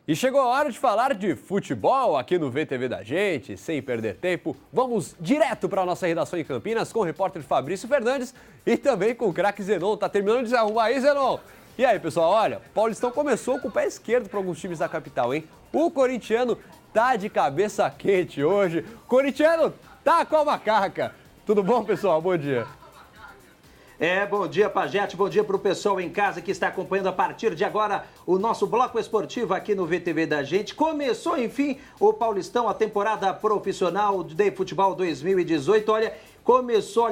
E chegou a hora de falar de futebol aqui no VTV da gente. Sem perder tempo, vamos direto para a nossa redação em Campinas com o repórter Fabrício Fernandes e também com o craque Zenon. Tá terminando de se arrumar aí, Zenon? E aí, pessoal, olha, o Paulistão começou com o pé esquerdo para alguns times da capital, hein? O corintiano tá de cabeça quente hoje. O corintiano tá com a macaca. Tudo bom, pessoal? Bom dia. Bom dia, Pajete, bom dia para o pessoal em casa que está acompanhando a partir de agora o nosso bloco esportivo aqui no VTV da gente. Começou, enfim, o Paulistão, a temporada profissional de futebol 2018. Começou,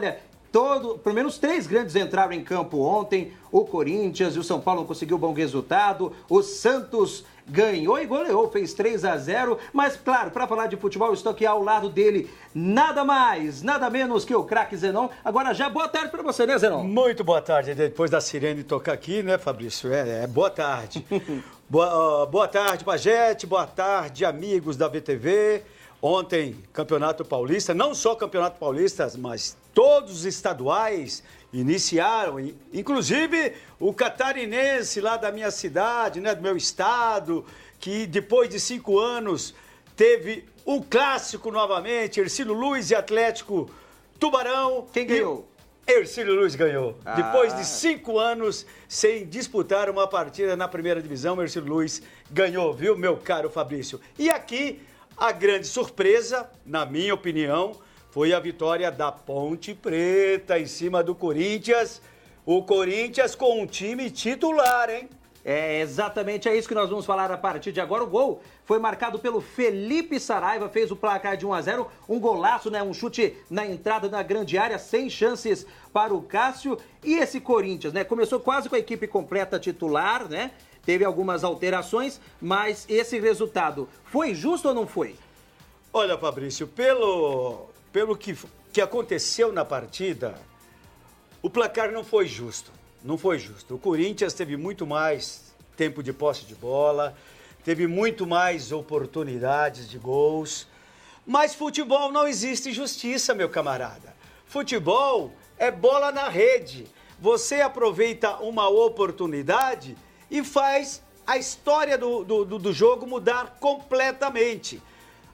pelo menos 3 grandes entraram em campo ontem. O Corinthians e o São Paulo não conseguiu bom resultado. O Santos ganhou e goleou, fez 3-0. Mas, claro, para falar de futebol, eu estou aqui ao lado dele. Nada mais, nada menos que o craque Zenon. Agora já boa tarde para você, né, Zenon? Muito boa tarde. Depois da sirene tocar aqui, né, Fabrício? Boa tarde. Boa tarde, Pajete. Boa tarde, amigos da VTV. Ontem, Campeonato Paulista, não só Campeonato Paulista, mas todos os estaduais iniciaram, inclusive o catarinense lá da minha cidade, né, do meu estado, que depois de 5 anos teve o clássico novamente, Hercílio Luz e Atlético Tubarão. Quem ganhou? Hercílio Luz ganhou. Depois de 5 anos sem disputar uma partida na primeira divisão, Hercílio Luz ganhou, viu, meu caro Fabrício? E aqui, a grande surpresa, na minha opinião, foi a vitória da Ponte Preta em cima do Corinthians. O Corinthians com um time titular, hein? Exatamente, é isso que nós vamos falar a partir de agora. O gol foi marcado pelo Felipe Saraiva, fez o placar de 1-0, um golaço, né? Um chute na entrada da grande área, sem chances para o Cássio. E esse Corinthians, né? Começou quase com a equipe completa titular, né? Teve algumas alterações, mas esse resultado foi justo ou não foi? Olha, Fabrício, pelo que aconteceu na partida, o placar não foi justo. Não foi justo. O Corinthians teve muito mais tempo de posse de bola, teve muito mais oportunidades de gols. Mas futebol não existe justiça, meu camarada. Futebol é bola na rede. Você aproveita uma oportunidade e faz a história do jogo mudar completamente.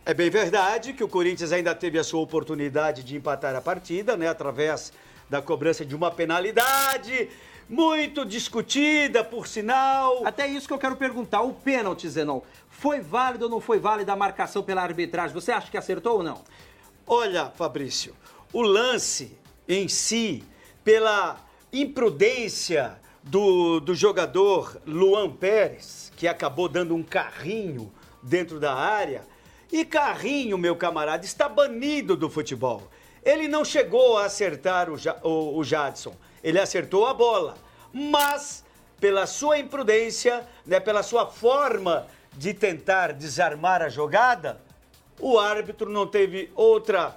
É bem verdade que o Corinthians ainda teve a sua oportunidade de empatar a partida, né, através da cobrança de uma penalidade, muito discutida, por sinal. Até isso que eu quero perguntar, o pênalti, Zenon, foi válido ou não foi válida a marcação pela arbitragem? Você acha que acertou ou não? Olha, Fabrício, o lance em si, pela imprudência do jogador Luan Pérez, que acabou dando um carrinho dentro da área. E carrinho, meu camarada, está banido do futebol. Ele não chegou a acertar o Jadson, ele acertou a bola. Mas, pela sua imprudência, né, pela sua forma de tentar desarmar a jogada, o árbitro não teve outra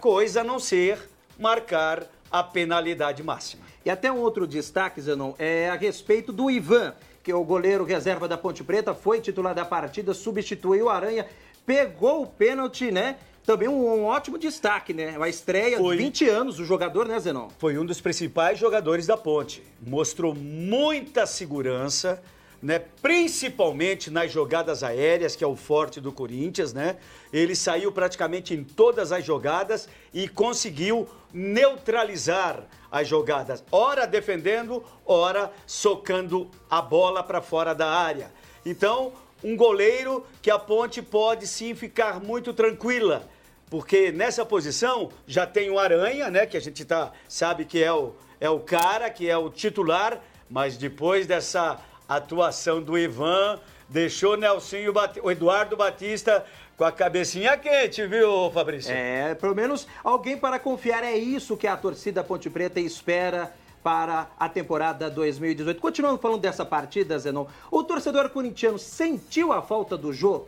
coisa a não ser marcar a penalidade máxima. E até um outro destaque, Zenon, é a respeito do Ivan, que é o goleiro reserva da Ponte Preta, foi titular da partida, substituiu o Aranha, pegou o pênalti, né? Também um ótimo destaque, né? Uma estreia de 20 anos, o jogador, né, Zenon? Foi um dos principais jogadores da Ponte. Mostrou muita segurança, né? Principalmente nas jogadas aéreas, que é o forte do Corinthians, né? Ele saiu praticamente em todas as jogadas e conseguiu neutralizar as jogadas, ora defendendo, ora socando a bola para fora da área. Então, um goleiro que a Ponte pode sim ficar muito tranquila, porque nessa posição já tem o Aranha, né, que a gente sabe que é o cara, que é o titular, mas depois dessa atuação do Ivan, deixou o Eduardo Batista com a cabecinha quente, viu, Fabrício? Pelo menos alguém para confiar. É isso que a torcida Ponte Preta espera para a temporada 2018. Continuando falando dessa partida, Zenon, o torcedor corintiano sentiu a falta do Jô?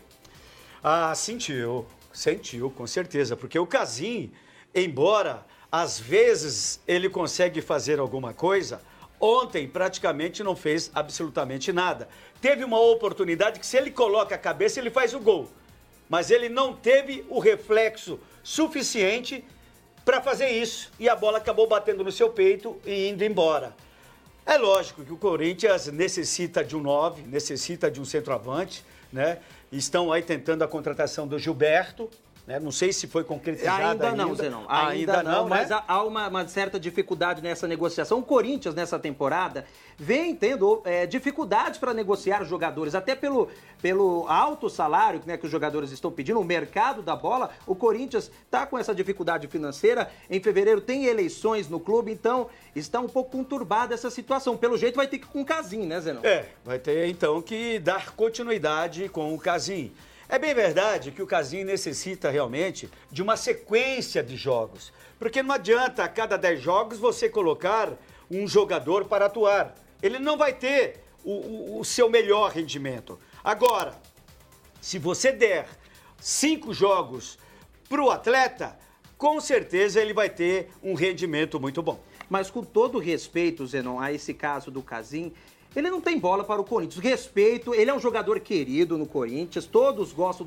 Sentiu, com certeza, porque o Casim, embora às vezes ele consegue fazer alguma coisa, ontem praticamente não fez absolutamente nada. Teve uma oportunidade que se ele coloca a cabeça, ele faz o gol. Mas ele não teve o reflexo suficiente para fazer isso. E a bola acabou batendo no seu peito e indo embora. É lógico que o Corinthians necessita de um 9, necessita de um centroavante, né? Estão aí tentando a contratação do Gilberto, né? Não sei se foi concretizada ainda. Não, Zenão. Ainda não, né? mas há uma certa dificuldade nessa negociação. O Corinthians, nessa temporada, vem tendo dificuldades para negociar jogadores, até pelo alto salário, né, que os jogadores estão pedindo, o mercado da bola. O Corinthians está com essa dificuldade financeira. Em fevereiro tem eleições no clube, então está um pouco conturbada essa situação. Pelo jeito vai ter que ir com o Casim, né, Zenão? Vai ter então que dar continuidade com o Casim. É bem verdade que o Casim necessita realmente de uma sequência de jogos. Porque não adianta a cada 10 jogos você colocar um jogador para atuar. Ele não vai ter o seu melhor rendimento. Agora, se você der 5 jogos para o atleta, com certeza ele vai ter um rendimento muito bom. Mas com todo respeito, Zenon, a esse caso do Casim, ele não tem bola para o Corinthians. Respeito, ele é um jogador querido no Corinthians, todos gostam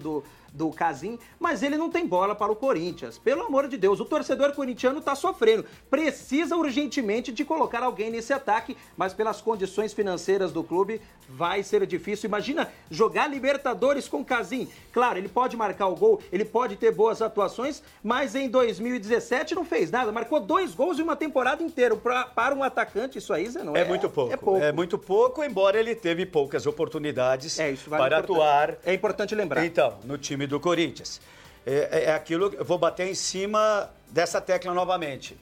do Casim, mas ele não tem bola para o Corinthians. Pelo amor de Deus, o torcedor corintiano está sofrendo. Precisa urgentemente de colocar alguém nesse ataque, mas pelas condições financeiras do clube vai ser difícil. Imagina jogar Libertadores com Casim. Claro, ele pode marcar o gol, ele pode ter boas atuações, mas em 2017 não fez nada. Marcou 2 gols em uma temporada inteira. Para um atacante, isso aí, Zé, não é? Muito pouco. É pouco. É muito pouco, embora ele teve poucas oportunidades isso vale para atuar. É importante lembrar. Então, no time do Corinthians. É aquilo, eu vou bater em cima dessa tecla novamente.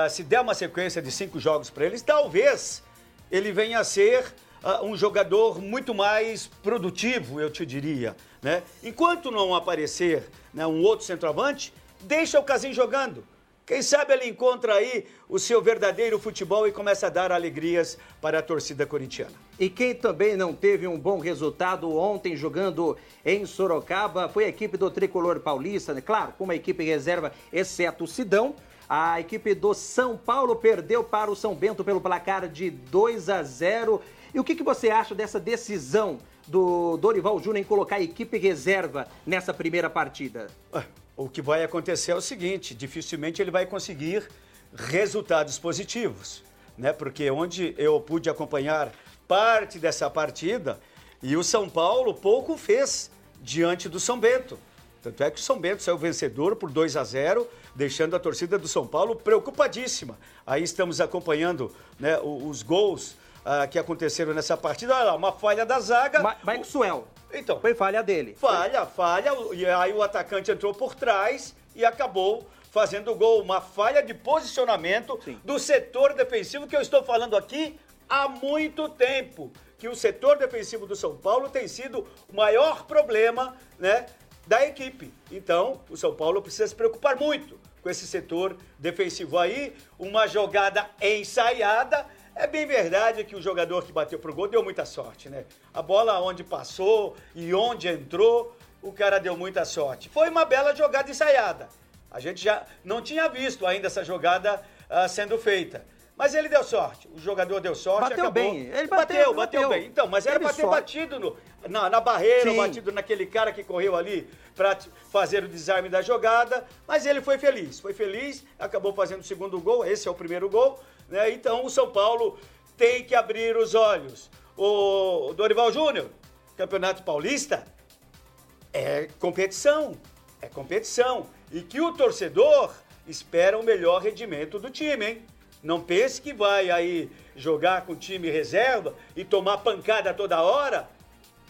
Se der uma sequência de 5 jogos para eles, talvez ele venha a ser um jogador muito mais produtivo, eu te diria, né? Enquanto não aparecer, né, um outro centroavante, deixa o Casim jogando. Quem sabe ele encontra aí o seu verdadeiro futebol e começa a dar alegrias para a torcida corintiana. E quem também não teve um bom resultado ontem jogando em Sorocaba foi a equipe do Tricolor Paulista, né? Claro, com uma equipe reserva, exceto o Sidão. A equipe do São Paulo perdeu para o São Bento pelo placar de 2-0. E o que você acha dessa decisão do Dorival Júnior em colocar a equipe reserva nessa primeira partida? O que vai acontecer é o seguinte, dificilmente ele vai conseguir resultados positivos, né? Porque onde eu pude acompanhar parte dessa partida e o São Paulo pouco fez diante do São Bento. Tanto é que o São Bento saiu vencedor por 2-0, deixando a torcida do São Paulo preocupadíssima. Aí estamos acompanhando, né, os gols que aconteceram nessa partida. Olha lá, uma falha da zaga. Maxwell. Então, foi falha dele. Falha. E aí o atacante entrou por trás e acabou fazendo o gol. Uma falha de posicionamento do setor defensivo, que eu estou falando aqui há muito tempo. Que o setor defensivo do São Paulo tem sido o maior problema, né, da equipe. Então, o São Paulo precisa se preocupar muito com esse setor defensivo aí. Uma jogada ensaiada. É bem verdade que o jogador que bateu pro gol deu muita sorte, né? A bola onde passou e onde entrou, o cara deu muita sorte. Foi uma bela jogada ensaiada. A gente já não tinha visto ainda essa jogada sendo feita. Mas ele deu sorte, o jogador deu sorte. Bateu acabou. Bem, ele bateu bem. Então, mas era para ter batido na barreira, batido naquele cara que correu ali para fazer o desarme da jogada. Mas ele foi feliz, acabou fazendo o segundo gol, esse é o primeiro gol, né? Então o São Paulo tem que abrir os olhos. O Dorival Júnior, Campeonato Paulista, é competição. E que o torcedor espera o melhor rendimento do time, hein? Não pense que vai aí jogar com o time reserva e tomar pancada toda hora.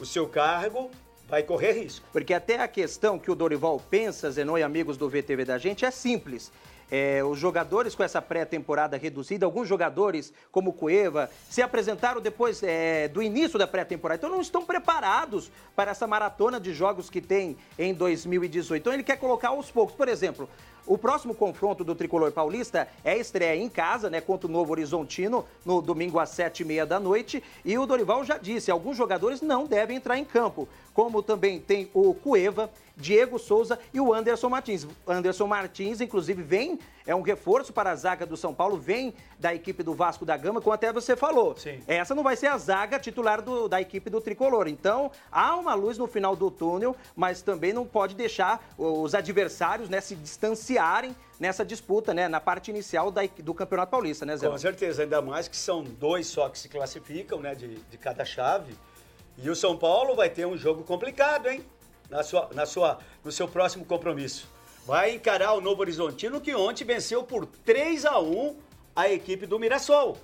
O seu cargo vai correr risco. Porque até a questão que o Dorival pensa, Zenon e amigos do VTV da gente, é simples. Os jogadores com essa pré-temporada reduzida, alguns jogadores, como o Cueva, se apresentaram depois do início da pré-temporada. Então não estão preparados para essa maratona de jogos que tem em 2018. Então ele quer colocar aos poucos. Por exemplo, o próximo confronto do Tricolor Paulista é a estreia em casa, né, contra o Novo Horizontino, no domingo às 7h30 da noite. E o Dorival já disse, alguns jogadores não devem entrar em campo, como também tem o Cueva, Diego Souza e o Anderson Martins. Anderson Martins, inclusive, é um reforço para a zaga do São Paulo, vem da equipe do Vasco da Gama, como até você falou. Sim. Essa não vai ser a zaga titular da equipe do Tricolor. Então, há uma luz no final do túnel, mas também não pode deixar os adversários, né, se distanciar iniciarem nessa disputa, né, na parte inicial do Campeonato Paulista, né, Zé? Com certeza, ainda mais que são 2 só que se classificam, né, de cada chave. E o São Paulo vai ter um jogo complicado, hein, no seu próximo compromisso. Vai encarar o Novo Horizontino, que ontem venceu por 3-1 a equipe do Mirassol.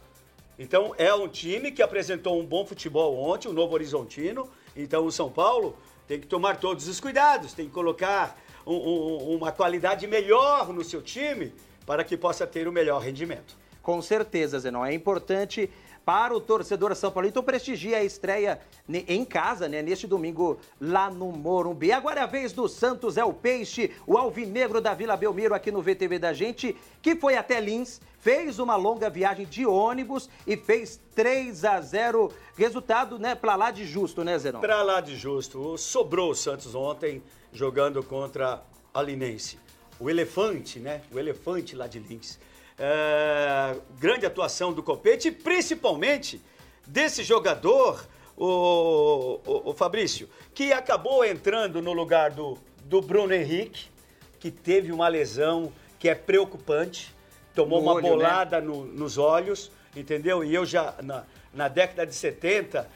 Então, é um time que apresentou um bom futebol ontem, o Novo Horizontino. Então, o São Paulo tem que tomar todos os cuidados, tem que colocar uma qualidade melhor no seu time para que possa ter o melhor rendimento. Com certeza, Zenon. É importante para o torcedor São Paulo. Então, prestigia a estreia em casa, né, neste domingo, lá no Morumbi. Agora é a vez do Santos, é o Peixe, o alvinegro da Vila Belmiro aqui no VTV da gente, que foi até Lins, fez uma longa viagem de ônibus e fez 3-0. Resultado, né, pra lá de justo, né, Zenon? Pra lá de justo. Sobrou o Santos ontem, jogando contra a Linense. O Elefante, né? O Elefante lá de Lins. Grande atuação do Copete, principalmente desse jogador, o Fabrício, que acabou entrando no lugar do Bruno Henrique, que teve uma lesão que é preocupante, tomou uma bolada, né, nos olhos, entendeu? E eu já, na década de 70,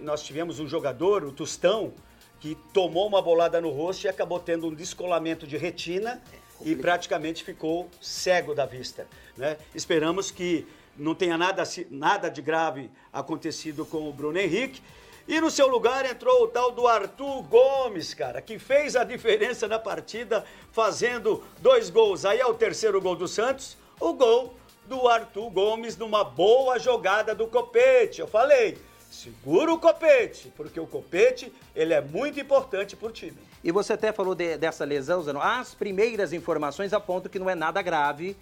nós tivemos um jogador, o Tostão, que tomou uma bolada no rosto e acabou tendo um descolamento de retina e praticamente ficou cego da vista, né? Esperamos que não tenha nada de grave acontecido com o Bruno Henrique. E no seu lugar entrou o tal do Arthur Gomes, cara, que fez a diferença na partida, fazendo 2 gols. Aí é o terceiro gol do Santos, o gol do Arthur Gomes numa boa jogada do Copete. Eu falei, segura o Copete, porque o Copete, ele é muito importante para o time. E você até falou dessa lesão, Zeno. As primeiras informações apontam que não é nada grave.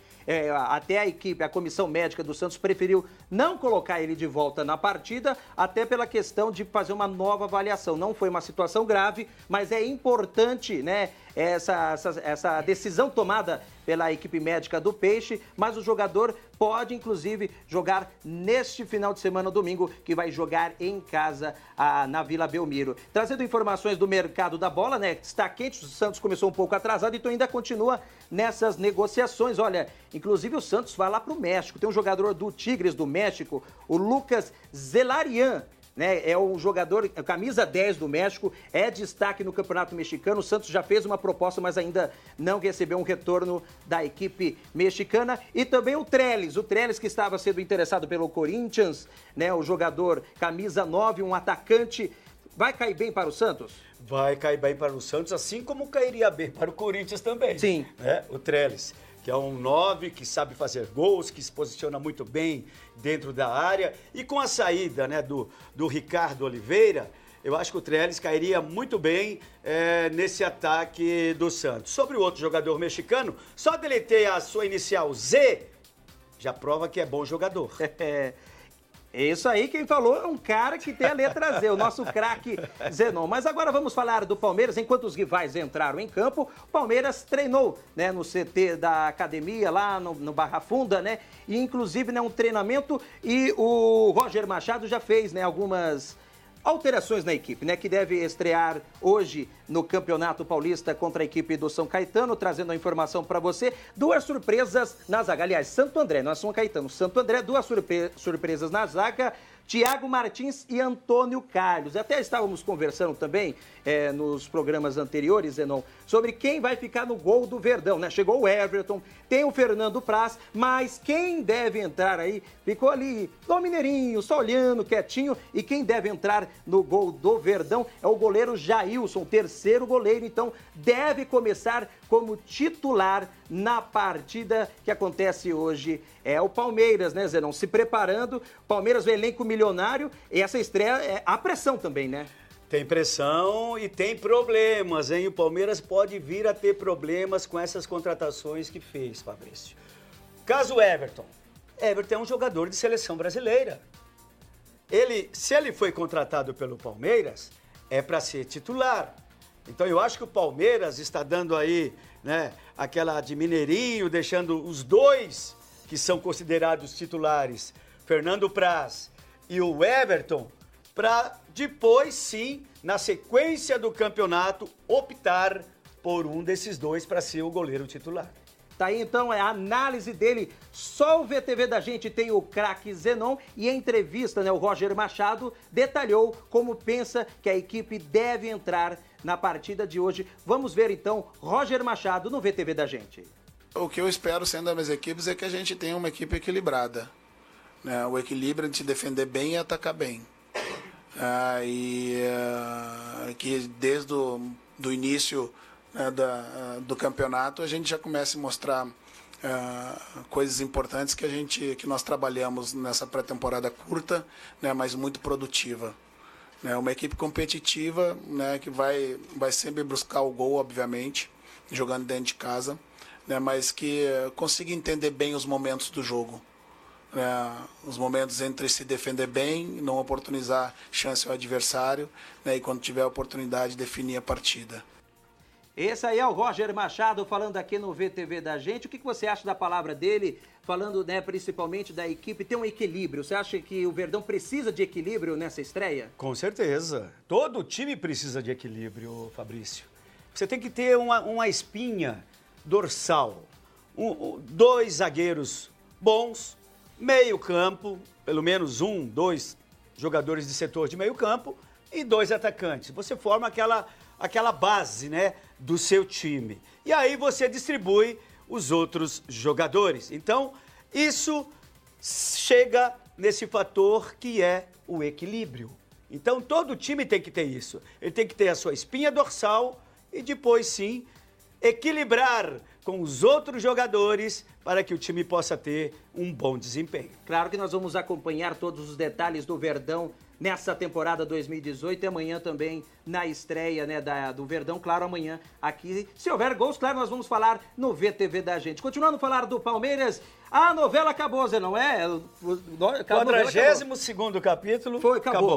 Até a comissão médica do Santos preferiu não colocar ele de volta na partida, até pela questão de fazer uma nova avaliação. Não foi uma situação grave, mas é importante, né, essa decisão tomada pela equipe médica do Peixe, mas o jogador pode, inclusive, jogar neste final de semana, domingo, que vai jogar em casa na Vila Belmiro. Trazendo informações do mercado da bola, né, está quente, o Santos começou um pouco atrasado, então ainda continua nessas negociações. Olha, inclusive o Santos vai lá para o México, tem um jogador do Tigres do México, o Lucas Zelarian, né, é um jogador, camisa 10 do México, é destaque no Campeonato Mexicano. O Santos já fez uma proposta, mas ainda não recebeu um retorno da equipe mexicana. E também o Trellis que estava sendo interessado pelo Corinthians, né, o jogador camisa 9, um atacante. Vai cair bem para o Santos? Vai cair bem para o Santos, assim como cairia bem para o Corinthians também. Sim. Né? O Trellis, que é um 9 que sabe fazer gols, que se posiciona muito bem dentro da área. E com a saída, né, do Ricardo Oliveira, eu acho que o Trellis cairia muito bem nesse ataque do Santos. Sobre o outro jogador mexicano, só dele ter a sua inicial Z, já prova que é bom jogador. Isso aí, quem falou é um cara que tem a letra Z, o nosso craque Zenon. Mas agora vamos falar do Palmeiras. Enquanto os rivais entraram em campo, o Palmeiras treinou, né, no CT da academia, lá no Barra Funda, né? E inclusive, né, um treinamento, e o Roger Machado já fez, né, algumas alterações na equipe, né, que deve estrear hoje no Campeonato Paulista contra a equipe do São Caetano, trazendo a informação para você. 2 surpresas na zaga. Aliás, Santo André, não é São Caetano, Santo André, 2 surpresas na zaga. Thiago Martins e Antônio Carlos. Até estávamos conversando também nos programas anteriores, Zenon, sobre quem vai ficar no gol do Verdão, né? Chegou o Everton, tem o Fernando Praz, mas quem deve entrar aí, ficou ali no Mineirinho, só olhando, quietinho, e quem deve entrar no gol do Verdão é o goleiro Jailson, terceiro goleiro, então deve começar como titular na partida que acontece hoje. É o Palmeiras, né, Zenon? Se preparando, Palmeiras, o elenco milionário, e essa estreia, há pressão também, né? Tem pressão e tem problemas, hein? O Palmeiras pode vir a ter problemas com essas contratações que fez, Fabrício. Caso Everton. Everton é um jogador de seleção brasileira. Se ele foi contratado pelo Palmeiras, é para ser titular. Então eu acho que o Palmeiras está dando aí, né, aquela de Mineirinho, deixando os 2 que são considerados titulares, Fernando Praz e o Everton, para depois sim, na sequência do campeonato, optar por um desses dois para ser o goleiro titular. Tá aí então a análise dele. Só o VTV da gente tem o craque Zenon e em entrevista, né, o Roger Machado detalhou como pensa que a equipe deve entrar na partida de hoje. Vamos ver então Roger Machado no VTV da gente. O que eu espero sendo das minhas equipes é que a gente tenha uma equipe equilibrada, né? O equilíbrio de defender bem e atacar bem. Que desde do início do campeonato a gente já começa a mostrar coisas importantes que nós trabalhamos nessa pré-temporada curta, né, mas muito produtiva. Né, uma equipe competitiva, né, que vai sempre buscar o gol, obviamente, jogando dentro de casa, né, mas que consiga entender bem os momentos do jogo. Os momentos entre se defender bem, não oportunizar chance ao adversário, né, e quando tiver a oportunidade definir a partida. Esse aí é o Roger Machado falando aqui no VTV da gente. O que você acha da palavra dele, falando, né, principalmente da equipe ter um equilíbrio? Você acha que o Verdão precisa de equilíbrio nessa estreia? Com certeza. Todo time precisa de equilíbrio, Fabrício. Você tem que ter uma espinha dorsal, dois zagueiros bons, meio campo, pelo menos 1, 2 jogadores de setor de meio campo e 2 atacantes. Você forma aquela base, né, do seu time. E aí você distribui os outros jogadores. Então, isso chega nesse fator que é o equilíbrio. Então, todo time tem que ter isso. Ele tem que ter a sua espinha dorsal e depois, sim, equilibrar com os outros jogadores para que o time possa ter um bom desempenho. Claro que nós vamos acompanhar todos os detalhes do Verdão nessa temporada 2018 e amanhã também na estreia, né, do Verdão, claro, amanhã aqui. Se houver gols, claro, nós vamos falar no VTV da gente. Continuando a falar do Palmeiras, a novela acabou, Zé, não é? 42º capítulo.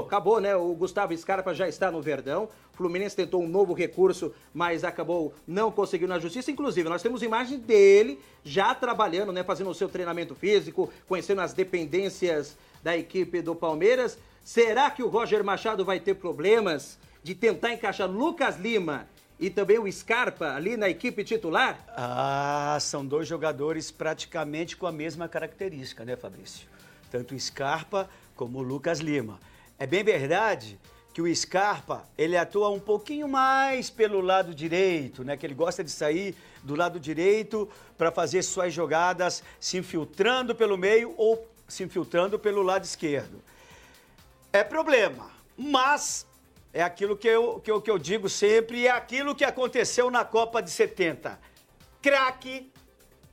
Acabou, né? O Gustavo Scarpa já está no Verdão. O Fluminense tentou um novo recurso, mas acabou não conseguindo na justiça. Inclusive, nós temos imagem dele já trabalhando, né, fazendo o seu treinamento físico, conhecendo as dependências da equipe do Palmeiras. Será que o Roger Machado vai ter problemas de tentar encaixar Lucas Lima e também o Scarpa ali na equipe titular? São dois jogadores praticamente com a mesma característica, né, Fabrício? Tanto o Scarpa como o Lucas Lima. É bem verdade que o Scarpa, ele atua um pouquinho mais pelo lado direito, né? Que ele gosta de sair do lado direito para fazer suas jogadas se infiltrando pelo meio ou se infiltrando pelo lado esquerdo. É problema, mas é aquilo que eu digo sempre, é aquilo que aconteceu na Copa de 70. Craque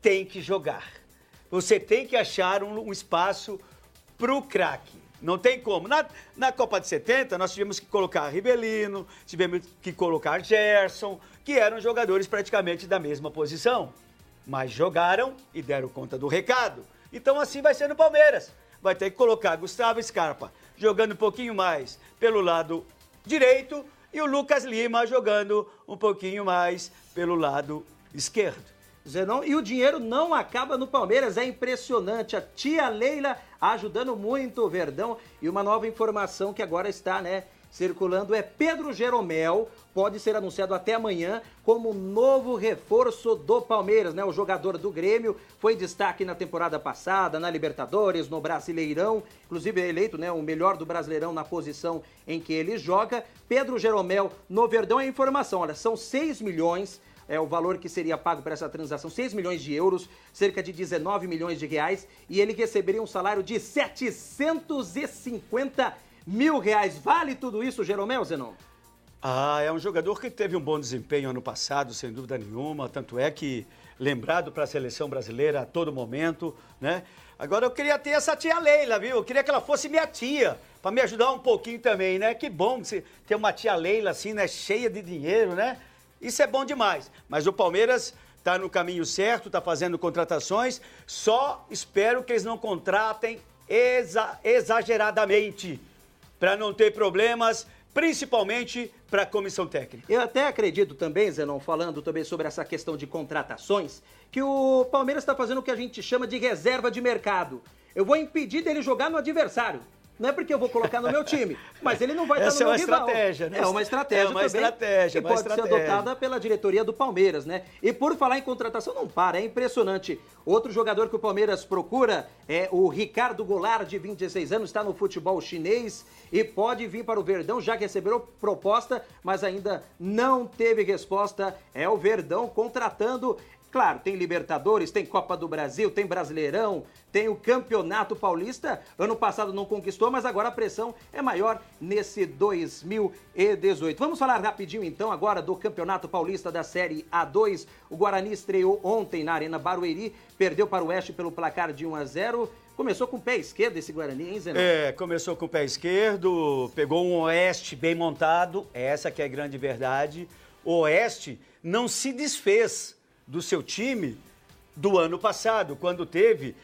tem que jogar. Você tem que achar um espaço para o craque. Não tem como. Na Copa de 70, nós tivemos que colocar Ribelino, tivemos que colocar Gerson, que eram jogadores praticamente da mesma posição. Mas jogaram e deram conta do recado. Então assim vai ser no Palmeiras. Vai ter que colocar Gustavo Scarpa jogando um pouquinho mais pelo lado direito e o Lucas Lima jogando um pouquinho mais pelo lado esquerdo. Zenon, e o dinheiro não acaba no Palmeiras, é impressionante. A tia Leila ajudando muito o Verdão. E uma nova informação que agora está, né, circulando é Pedro Jeromel, pode ser anunciado até amanhã como novo reforço do Palmeiras, né? O jogador do Grêmio foi destaque na temporada passada, na Libertadores, no Brasileirão, inclusive é eleito, né, o melhor do Brasileirão na posição em que ele joga. Pedro Jeromel no Verdão, é informação, olha, são 6 milhões, é o valor que seria pago para essa transação, 6 milhões de euros, cerca de 19 milhões de reais, e ele receberia um salário de 750 mil reais. Vale tudo isso, Jeromel, Zenon? É um jogador que teve um bom desempenho ano passado, sem dúvida nenhuma, tanto é que lembrado para a seleção brasileira a todo momento, né? Agora eu queria ter essa tia Leila, viu? Eu queria que ela fosse minha tia, para me ajudar um pouquinho também, né? Que bom ter uma tia Leila assim, né? Cheia de dinheiro, né? Isso é bom demais. Mas o Palmeiras está no caminho certo, está fazendo contratações, só espero que eles não contratem exageradamente, para não ter problemas, principalmente para a comissão técnica. Eu até acredito também, Zenon, falando também sobre essa questão de contratações, que o Palmeiras está fazendo o que a gente chama de reserva de mercado. Eu vou impedir dele jogar no adversário. Não é porque eu vou colocar no meu time, mas ele não vai estar no meu rival. Essa é uma estratégia, né? É uma estratégia também. E pode ser adotada pela diretoria do Palmeiras, né? E por falar em contratação, não para, é impressionante. Outro jogador que o Palmeiras procura é o Ricardo Goulart, de 26 anos, está no futebol chinês e pode vir para o Verdão, já que recebeu proposta, mas ainda não teve resposta. É o Verdão contratando. Claro, tem Libertadores, tem Copa do Brasil, tem Brasileirão, tem o Campeonato Paulista. Ano passado não conquistou, mas agora a pressão é maior nesse 2018. Vamos falar rapidinho então agora do Campeonato Paulista da Série A2. O Guarani estreou ontem na Arena Barueri, perdeu para o Oeste pelo placar de 1-0. Começou com o pé esquerdo esse Guarani, hein, Zenon? Começou com o pé esquerdo, pegou um Oeste bem montado, essa que é a grande verdade. O Oeste não se desfez do seu time do ano passado, quando teve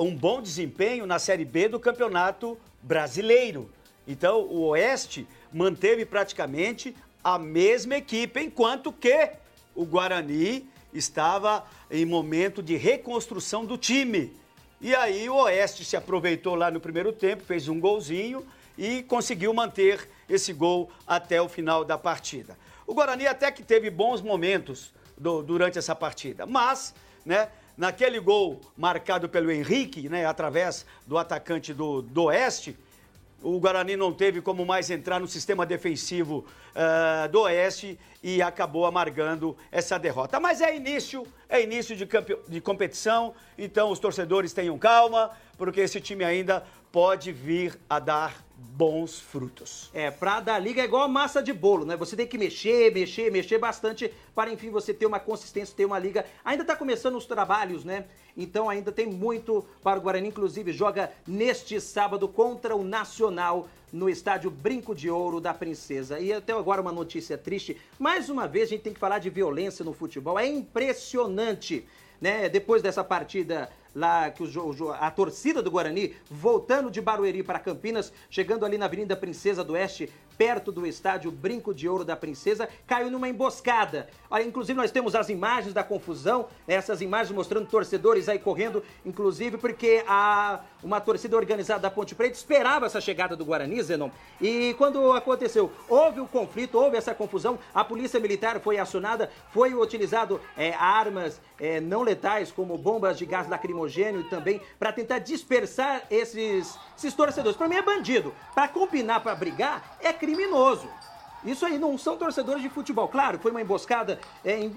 um bom desempenho na Série B do Campeonato Brasileiro. Então, o Oeste manteve praticamente a mesma equipe, enquanto que o Guarani estava em momento de reconstrução do time. E aí o Oeste se aproveitou lá no primeiro tempo, fez um golzinho e conseguiu manter esse gol até o final da partida. O Guarani até que teve bons momentos durante essa partida, mas, né, naquele gol marcado pelo Henrique, né, através do atacante do Oeste, o Guarani não teve como mais entrar no sistema defensivo do Oeste e acabou amargando essa derrota. Mas é início de competição, então os torcedores tenham calma, porque esse time ainda pode vir a dar bons frutos. Pra dar liga é igual a massa de bolo, né? Você tem que mexer bastante para, enfim, você ter uma consistência, ter uma liga. Ainda tá começando os trabalhos, né? Então ainda tem muito para o Guarani, inclusive joga neste sábado contra o Nacional no estádio Brinco de Ouro da Princesa. E até agora uma notícia triste. Mais uma vez a gente tem que falar de violência no futebol. É impressionante, né? Depois dessa partida lá, que a torcida do Guarani, voltando de Barueri para Campinas, chegando ali na Avenida Princesa do Oeste, perto do estádio Brinco de Ouro da Princesa, caiu numa emboscada. Olha, inclusive nós temos as imagens da confusão, essas imagens mostrando torcedores aí correndo, inclusive porque uma torcida organizada da Ponte Preta esperava essa chegada do Guarani, Zenon. E quando aconteceu, houve o conflito, houve essa confusão, a polícia militar foi acionada, foi utilizado armas não letais, como bombas de gás lacrimogênio também, para tentar dispersar esses torcedores. Para mim é bandido. Para combinar, para brigar, é criminoso. Isso aí não são torcedores de futebol. Claro, foi uma emboscada.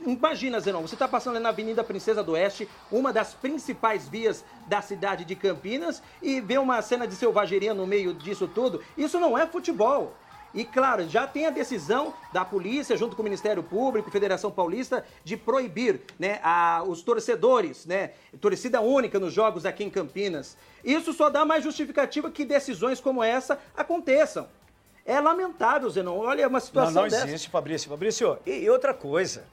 Imagina, Zenon, você está passando ali na Avenida Princesa do Oeste, uma das principais vias da cidade de Campinas, e vê uma cena de selvageria no meio disso tudo. Isso não é futebol. E, claro, já tem a decisão da polícia, junto com o Ministério Público, Federação Paulista, de proibir, né, os torcedores, né, torcida única nos jogos aqui em Campinas. Isso só dá mais justificativa que decisões como essa aconteçam. É lamentável, Zenon. Olha, uma situação dessa. Não existe, Fabrício. Fabrício, e outra coisa,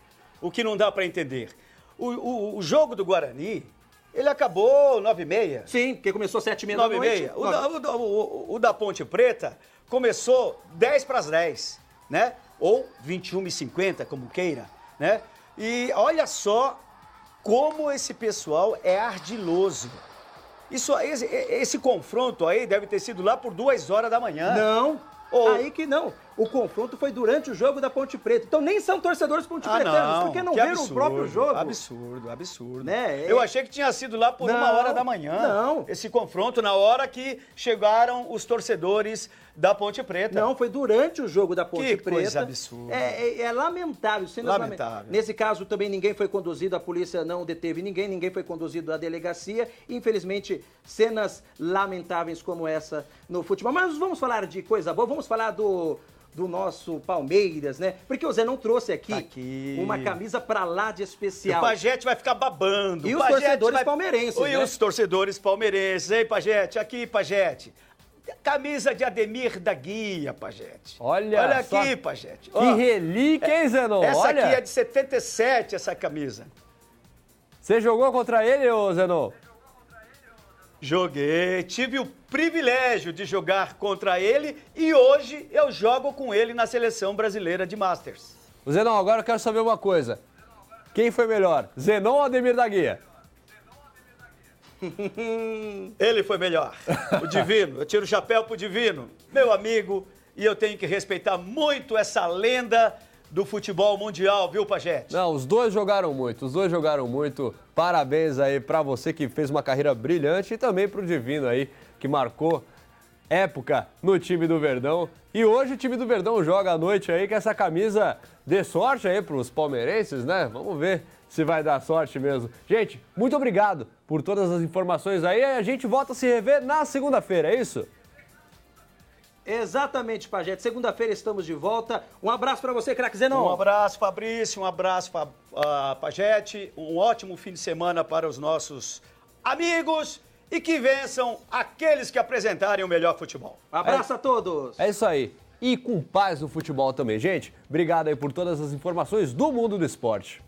o que não dá para entender. O jogo do Guarani, ele acabou 9h30. Sim, porque começou 7h30 da noite. 9h30. O da Ponte Preta começou 10:10, né? Ou 21h50, como queira, né? E olha só como esse pessoal é ardiloso. Esse confronto aí deve ter sido lá por 2h da manhã. Não, aí que não. O confronto foi durante o jogo da Ponte Preta. Então nem são torcedores ponte-pretanos, porque não viram o próprio jogo. Absurdo. Né? Eu achei que tinha sido lá por 1h da manhã. Não. Esse confronto, na hora que chegaram os torcedores da Ponte Preta. Não, foi durante o jogo da Ponte Preta. Que coisa absurda. É lamentável. Lamentável. Nesse caso também ninguém foi conduzido, a polícia não deteve ninguém foi conduzido à delegacia. Infelizmente, cenas lamentáveis como essa no futebol. Mas vamos falar de coisa boa, vamos falar do nosso Palmeiras, né? Porque o Zé não trouxe aqui uma camisa pra lá de especial. O Pajete vai ficar babando. E os torcedores palmeirenses, E os torcedores palmeirenses. Ei, Pajete, aqui, Pajete. Camisa de Ademir da Guia, Pajete. Olha aqui, Pajete. Que relíquia, hein, Zenon? Essa aqui é de 77, essa camisa. Você jogou contra ele, ô Zenon? Joguei, tive o privilégio de jogar contra ele e hoje eu jogo com ele na Seleção Brasileira de Masters. O Zenon, agora eu quero saber uma coisa. Quem foi melhor, Zenon ou Ademir da Guia? Ele foi melhor. O Divino. Eu tiro o chapéu pro Divino. Meu amigo, e eu tenho que respeitar muito essa lenda do futebol mundial, viu, Pajete? Não, os dois jogaram muito. Parabéns aí pra você que fez uma carreira brilhante e também pro Divino aí, que marcou época no time do Verdão. E hoje o time do Verdão joga à noite aí, que essa camisa dê sorte aí pros palmeirenses, né? Vamos ver se vai dar sorte mesmo. Gente, muito obrigado por todas as informações aí. A gente volta a se rever na segunda-feira, é isso? Exatamente, Pajete. Segunda-feira estamos de volta. Um abraço para você, craque Zenon. Um abraço, Fabrício. Um abraço, Pajete. Um ótimo fim de semana para os nossos amigos e que vençam aqueles que apresentarem o melhor futebol. Abraço a todos. É isso aí. E com paz no futebol também, gente. Obrigado aí por todas as informações do mundo do esporte.